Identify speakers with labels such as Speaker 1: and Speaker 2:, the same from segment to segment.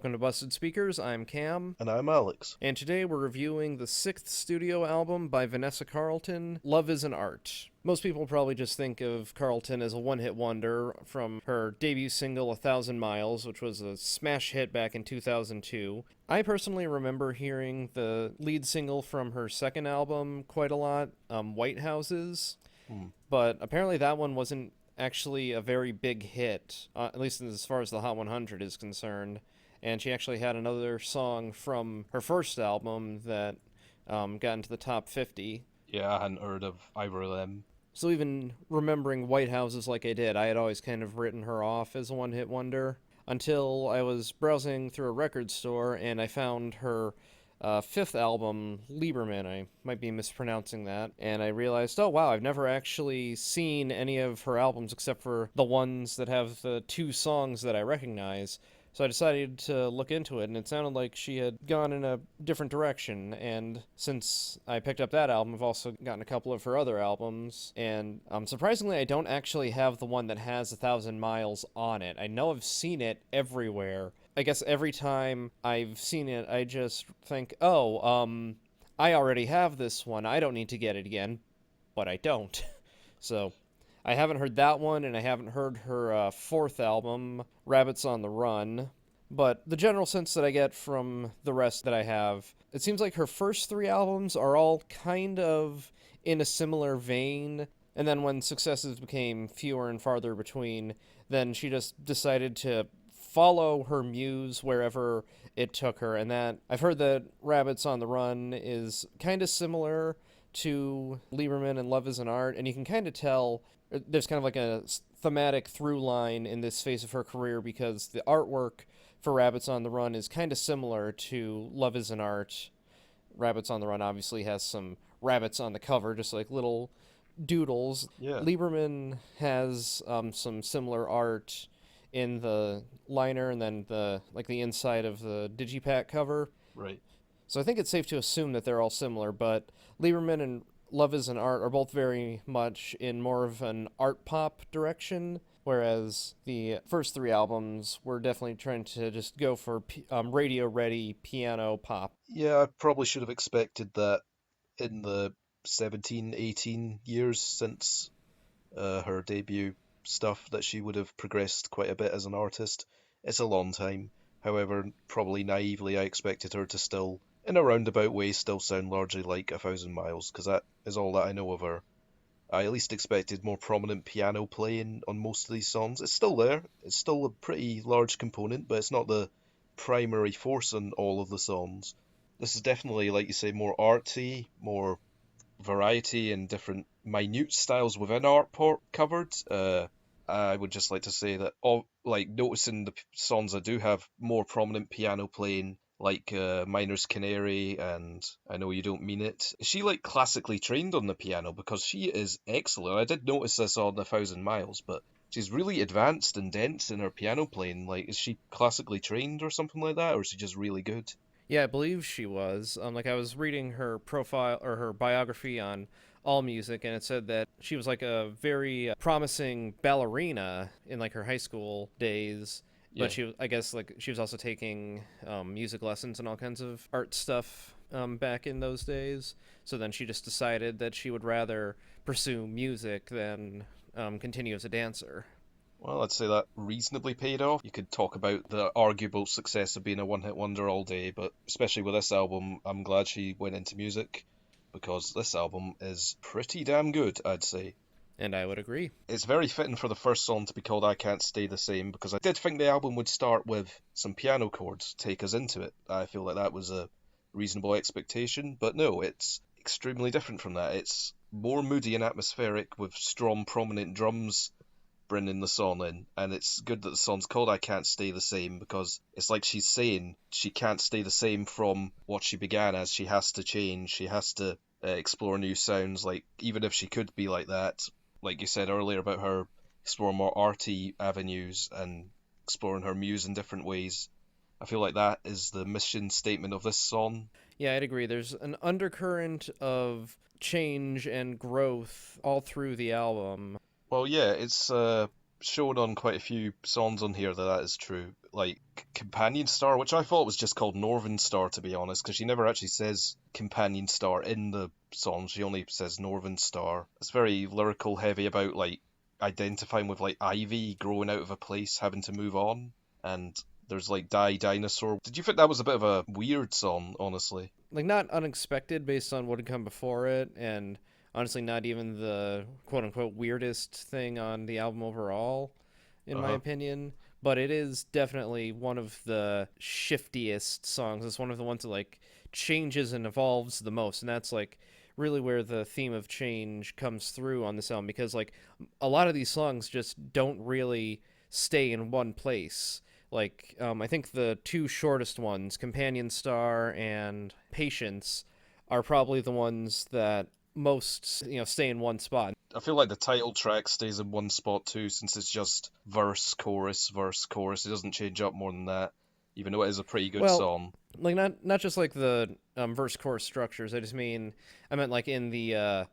Speaker 1: Welcome to Busted Speakers. I'm Cam,
Speaker 2: And I'm Alex.
Speaker 1: and today we're reviewing the sixth studio album by Vanessa Carlton, Love is an Art. Most people probably just think of Carlton as a one-hit wonder from her debut single, 1,000 Miles, which was a smash hit back in 2002. I personally remember hearing the lead single from her second album quite a lot, White Houses, but apparently that one wasn't actually a very big hit, at least as far as the Hot 100 is concerned. And she actually had another song from her first album that got into the top 50.
Speaker 2: Yeah, I hadn't heard of either of them.
Speaker 1: So even remembering White Houses like I did, I had always kind of written her off as a one-hit wonder until I was browsing through a record store and I found her fifth album, Lieberman. I might be mispronouncing that. And I realized, oh wow, I've never actually seen any of her albums except for the ones that have the two songs that I recognize. So I decided to look into it, and it sounded like she had gone in a different direction. And since I picked up that album, I've also gotten a couple of her other albums. And surprisingly, I don't actually have the one that has 1,000 Miles on it. I know I've seen it everywhere. I guess every time I've seen it, I just think, oh, I already have this one. I don't need to get it again. But I don't. So I haven't heard that one, and I haven't heard her fourth album, Rabbits on the Run. But the general sense that I get from the rest that I have, it seems like her first three albums are all kind of in a similar vein. And then when successes became fewer and farther between, then she just decided to follow her muse wherever it took her. And that I've heard that Rabbits on the Run is kind of similar to Lieberman and Love is an Art, and you can kind of tell there's kind of like a thematic through line in this phase of her career because the artwork for Rabbits on the Run is kind of similar to Love is an Art. Rabbits on the Run obviously has some rabbits on the cover, just like little doodles.
Speaker 2: Yeah,
Speaker 1: Lieberman has some similar art in the liner and then the inside of the digipack cover.
Speaker 2: right.
Speaker 1: So I think it's safe to assume that they're all similar, but Lieberman and Love is an Art are both very much in more of an art pop direction, whereas the first three albums were definitely trying to just go for radio ready piano pop.
Speaker 2: Yeah, I probably should have expected that in the 17, 18 years since her debut stuff that she would have progressed quite a bit as an artist. It's a long time. However, probably naively, I expected her to still, in a roundabout way, still sound largely like 1,000 Miles, because that is all that I know of her. I at least expected more prominent piano playing on most of these songs. It's still there. It's still a pretty large component, but it's not the primary force on all of the songs. This is definitely, like you say, more arty, more variety and different minute styles within art covered. I would just like to say that all like noticing the songs that do have more prominent piano playing, like Miner's Canary and I Know You Don't Mean It. Is she like classically trained on the piano? Because she is excellent. I did notice this on 1,000 Miles, but she's really advanced and dense in her piano playing. Like, is she classically trained or something like that, or is she just really good?
Speaker 1: Yeah, I believe she was. Like I was reading her profile or her biography on AllMusic, and it said that she was like a very promising ballerina in like her high school days. But
Speaker 2: Yeah.
Speaker 1: I guess, like she was also taking music lessons and all kinds of art stuff back in those days. So then she just decided that she would rather pursue music than continue as a dancer.
Speaker 2: Well, I'd say that reasonably paid off. You could talk about the arguable success of being a one hit wonder all day, but especially with this album, I'm glad she went into music because this album is pretty damn good, I'd say.
Speaker 1: And I would agree.
Speaker 2: It's very fitting for the first song to be called I Can't Stay the Same because I did think the album would start with some piano chords, take us into it. I feel like that was a reasonable expectation, but no, it's extremely different from that. It's more moody and atmospheric with strong, prominent drums bringing the song in, and it's good that the song's called I Can't Stay the Same because it's like she's saying she can't stay the same from what she began as. She has to change, she has to explore new sounds, like even if she could be like that, like you said earlier about her exploring more arty avenues and exploring her muse in different ways. I feel like that is the mission statement of this song.
Speaker 1: Yeah, I'd agree. There's an undercurrent of change and growth all through the album.
Speaker 2: Well, yeah, it's shown on quite a few songs on here that is true. like Companion Star, which I thought was just called Northern Star, to be honest, because she never actually says Companion Star in the song. She only says Northern Star. It's very lyrical, heavy about like identifying with like ivy growing out of a place, having to move on, and there's like Die Dinosaur. Did you think that was a bit of a weird song, honestly?
Speaker 1: Like, not unexpected based on what had come before it, and honestly, not even the quote unquote weirdest thing on the album overall, in
Speaker 2: Uh
Speaker 1: my
Speaker 2: huh.
Speaker 1: opinion. But it is definitely one of the shiftiest songs. It's one of the ones that like changes and evolves the most, and that's like really where the theme of change comes through on this album, because like a lot of these songs just don't really stay in one place. Like, I think the two shortest ones, Companion Star and Patience, are probably the ones that most, stay in one spot.
Speaker 2: I feel like the title track stays in one spot too, since it's just verse, chorus, verse, chorus. It doesn't change up more than that, even though it is a pretty good
Speaker 1: Well,
Speaker 2: song.
Speaker 1: like, not just like the verse chorus structures. I meant like in the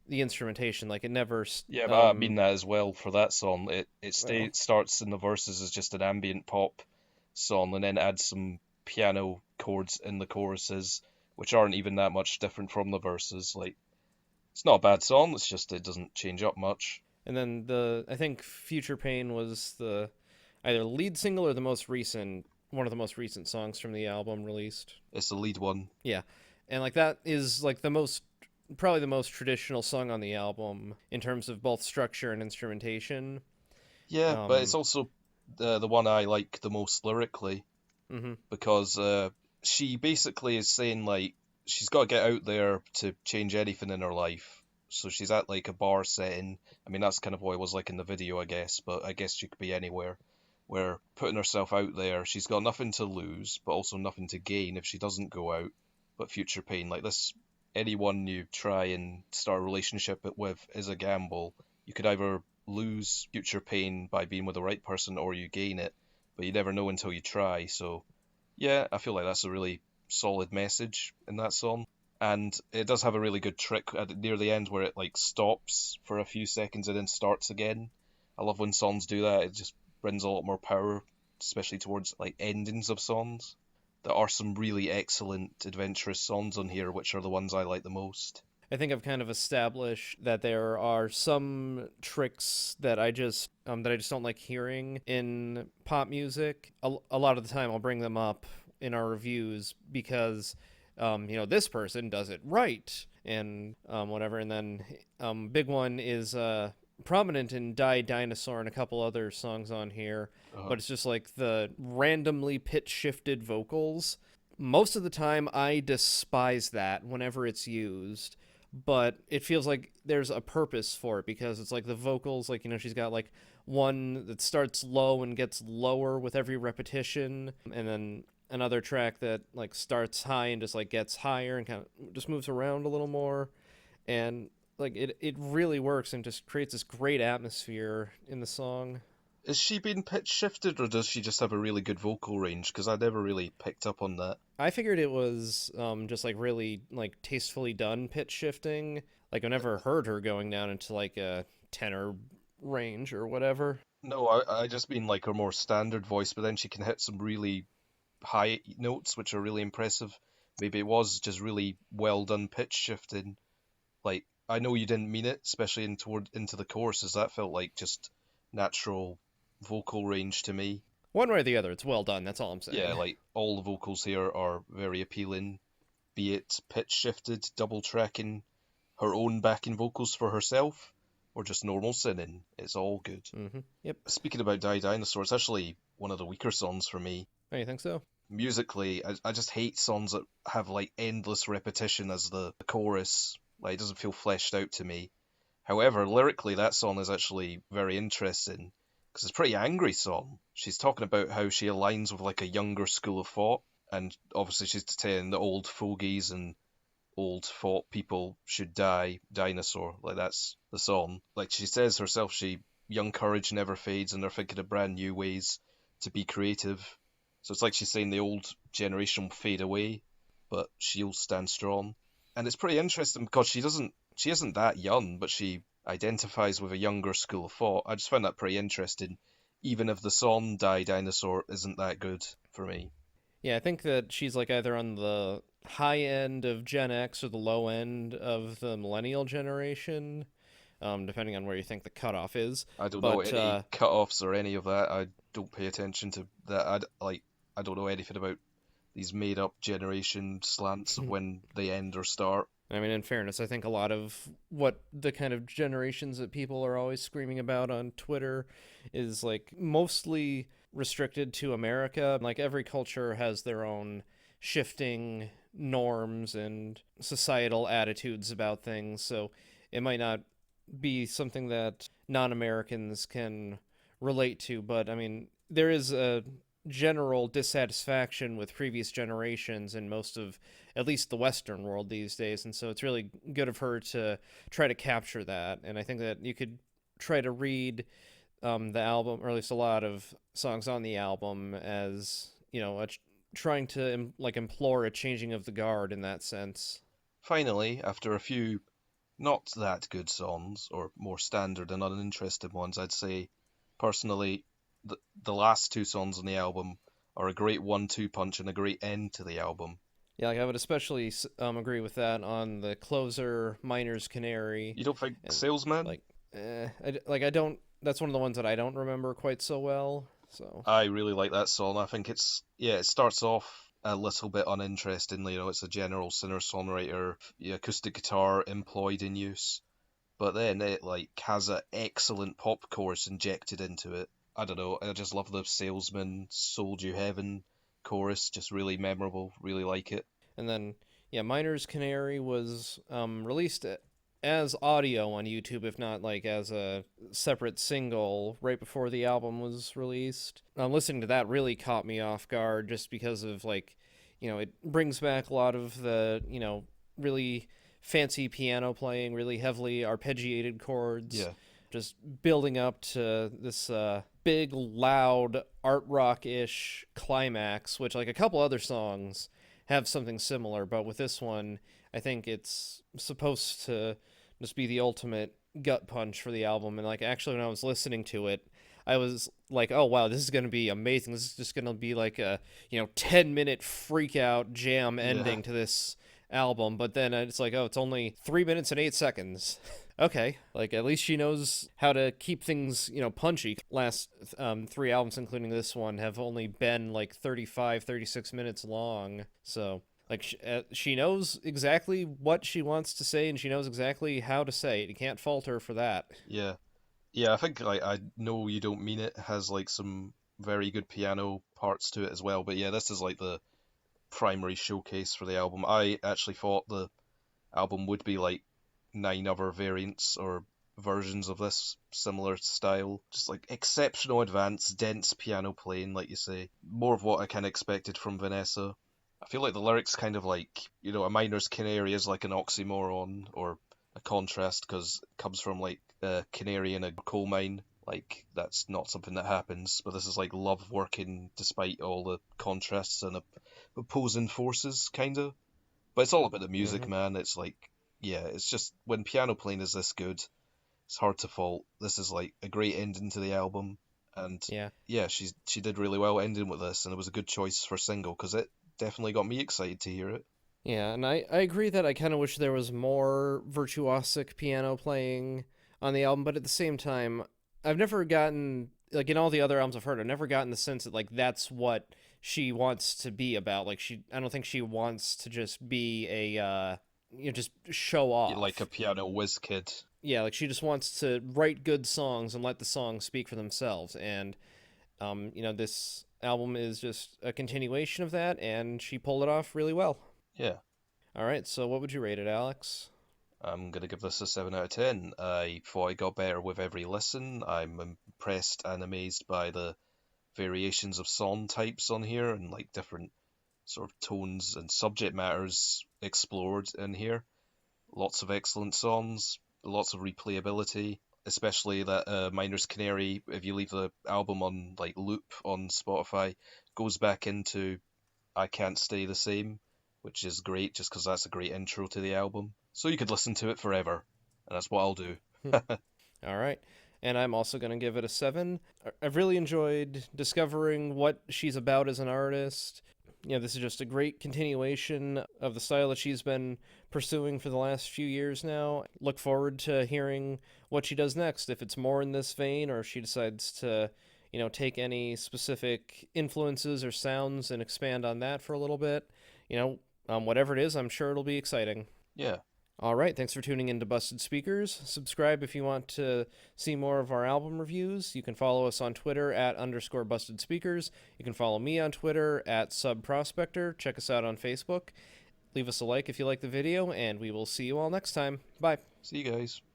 Speaker 1: instrumentation. Like, it never.
Speaker 2: Yeah, but I mean that as well for that song.
Speaker 1: Well,
Speaker 2: Starts in the verses as just an ambient pop song, and then adds some piano chords in the choruses, which aren't even that much different from the verses. Like, it's not a bad song. It's just it doesn't change up much.
Speaker 1: and then I think Future Pain was the either lead single or the most recent one of the most recent songs from the album released.
Speaker 2: It's the lead one.
Speaker 1: Yeah, and like that is like the most probably the most traditional song on the album in terms of both structure and instrumentation.
Speaker 2: Yeah, but it's
Speaker 1: Um,
Speaker 2: also the one I like the most lyrically
Speaker 1: hmm
Speaker 2: because she basically is saying like she's got to get out there to change anything in her life. So she's at like a bar setting. I mean, that's kind of what it was like in the video, I guess, but I guess she could be anywhere. Where putting herself out there, she's got nothing to lose, but also nothing to gain if she doesn't go out. But future pain, like this, anyone you try and start a relationship with is a gamble. You could either lose future pain by being with the right person, or you gain it, but you never know until you try. So yeah, I feel like that's a really solid message in that song. And it does have a really good trick near the end where it like stops for a few seconds and then starts again. I love when songs do that. It just brings a lot more power, especially towards like endings of songs. There are some really excellent adventurous songs on here, which are the ones I like the most.
Speaker 1: I think I've kind of established that there are some tricks that I just don't like hearing in pop music. A lot of the time, I'll bring them up in our reviews because this person does it right and whatever. And then big one is prominent in Die Dinosaur and a couple other songs on here,
Speaker 2: Uh,
Speaker 1: but it's just like the randomly pitch shifted vocals. Most of the time, I despise that whenever it's used, but it feels like there's a purpose for it because it's like the vocals, like, she's got like one that starts low and gets lower with every repetition, and then another track that like starts high and just like gets higher and kind of just moves around a little more. And like it really works and just creates this great atmosphere in the song.
Speaker 2: is she being pitch shifted, or does she just have a really good vocal range? Because I never really picked up on that.
Speaker 1: I figured it was just like really like tastefully done pitch shifting. Like, I never heard her going down into like a tenor range or whatever.
Speaker 2: No, I just mean like her more standard voice, but then she can hit some really high notes, which are really impressive. Maybe it was just really well done pitch shifting. Like I know you didn't mean it, especially into the choruses. That felt like just natural vocal range to me.
Speaker 1: One way or the other, it's well done. That's all I'm
Speaker 2: Yeah,
Speaker 1: saying.
Speaker 2: like all the vocals here are very appealing, be it pitch shifted, double tracking, her own backing vocals for herself, or just normal singing. It's all good.
Speaker 1: Yep.
Speaker 2: Speaking about Die Dinosaur, it's actually one of the weaker songs for me.
Speaker 1: Oh, you think so?
Speaker 2: Musically, I just hate songs that have like endless repetition as the chorus. Like it doesn't feel fleshed out to me. However, lyrically, that song is actually very interesting because it's a pretty angry song. She's talking about how she aligns with like a younger school of thought, and obviously she's saying the old fogies and old thought people should die. Dinosaur, like that's the song. Like she says herself, young courage never fades, and they're thinking of brand new ways to be creative. So it's like she's saying the old generation will fade away, but she'll stand strong. And it's pretty interesting because she isn't that young, but she identifies with a younger school of thought. I just found that pretty interesting. even if the song Die Dinosaur isn't that good for me.
Speaker 1: Yeah, I think that she's like either on the high end of Gen X or the low end of the millennial generation, depending on where you think the cutoff is.
Speaker 2: I don't know
Speaker 1: But
Speaker 2: any cut-offs or any of that. I don't pay attention to that. I don't know anything about these made-up generation slants of when they end or start.
Speaker 1: I mean, in fairness, I think a lot of what the kind of generations that people are always screaming about on Twitter is like mostly restricted to America. Like every culture has their own shifting norms and societal attitudes about things, so it might not be something that non Americans can relate to, but I mean, there is a general dissatisfaction with previous generations in most of at least the Western world these days, and so it's really good of her to try to capture that. And I think that you could try to read the album, or at least a lot of songs on the album, as trying to like implore a changing of the guard in that sense.
Speaker 2: Finally, after a few not that good songs, or more standard and uninteresting ones, I'd say, personally, the last two songs on the album are a great 1-2 punch and a great end to the album.
Speaker 1: Yeah, like I would especially agree with that on the closer, Miner's Canary,
Speaker 2: You don't think
Speaker 1: and
Speaker 2: Salesman?
Speaker 1: like, I don't. That's one of the ones that I don't remember quite so well. So
Speaker 2: I really like that song. I think it starts off a little bit uninterestingly, it's a general singer-songwriter, acoustic guitar employed in use, but then it like has an excellent pop chorus injected into it. I don't know, I just love the Salesman Sold You Heaven chorus, just really memorable, really like it.
Speaker 1: and then yeah, Miner's Canary was released as audio on YouTube, if not like as a separate single, right before the album was released. Listening to that really caught me off guard, just because of like, it brings back a lot of the really fancy piano playing, really heavily arpeggiated chords,
Speaker 2: Yeah,
Speaker 1: just building up to this big, loud art rock ish climax, which like a couple other songs have something similar, but with this one, I think it's supposed to just be the ultimate gut punch for the album. And like actually, when I was listening to it, I was like, oh wow, this is gonna be amazing. This is just gonna be like a 10-minute freak out jam
Speaker 2: yeah,
Speaker 1: ending to this album. But then it's like, oh, it's only 3 minutes and 8 seconds. Okay, like at least she knows how to keep things punchy. Last three albums, including this one, have only been like 35, 36 minutes long. So like she knows exactly what she wants to say, and she knows exactly how to say it. You can't fault her for that.
Speaker 2: yeah. Yeah, I think like I know you don't mean it has like some very good piano parts to it as well, but yeah, this is like the primary showcase for the album. I actually thought the album would be like 9 other variants or versions of this similar style. Just like exceptional advanced, dense piano playing, like you say. More of what I kind of expected from Vanessa. I feel like the lyrics kind of like, a miner's canary is like an oxymoron or a contrast because it comes from like a canary in a coal mine. Like, that's not something that happens, but this is like love working despite all the contrasts and opposing forces, kind of. But it's all about the music,
Speaker 1: Hmm.
Speaker 2: man. It's like, yeah, it's just when piano playing is this good, it's hard to fault. This is like a great ending to the album, and
Speaker 1: Yeah.
Speaker 2: yeah, she did really well ending with this, and it was a good choice for single because it definitely got me excited to hear it.
Speaker 1: Yeah, and I agree that I kind of wish there was more virtuosic piano playing on the album, but at the same time, I've never gotten like in all the other albums I've heard, I've never gotten the sense that like that's what she wants to be about. Like I don't think she wants to just be a just show
Speaker 2: Yeah, like a
Speaker 1: off.
Speaker 2: piano whiz kid.
Speaker 1: Yeah, like she just wants to write good songs and let the songs speak for themselves. And this album is just a continuation of that, and she pulled it off really well.
Speaker 2: Yeah,
Speaker 1: All right, so what would you rate it, Alex?
Speaker 2: I'm gonna give this a 7 out of 10. I thought it got better with every listen. I'm impressed and amazed by the variations of song types on here and like different sort of tones and subject matters explored in here. Lots of excellent songs, lots of replayability, especially that Miner's Canary, if you leave the album on like loop on Spotify, goes back into I Can't Stay the Same, which is great just because that's a great intro to the album. So you could listen to it forever, and that's what I'll do.
Speaker 1: All right. and I'm also going to give it a 7. I've really enjoyed discovering what she's about as an artist. This is just a great continuation of the style that she's been pursuing for the last few years now. Look forward to hearing what she does next, if it's more in this vein or if she decides to, take any specific influences or sounds and expand on that for a little bit. Whatever it is, I'm sure it'll be exciting.
Speaker 2: Yeah.
Speaker 1: All right, thanks for tuning in to Busted Speakers. Subscribe if you want to see more of our album reviews. You can follow us on Twitter at _Busted Speakers. You can follow me on Twitter at SubProspector. Check us out on Facebook. Leave us a like if you like the video, and we will see you all next time. Bye.
Speaker 2: See you guys.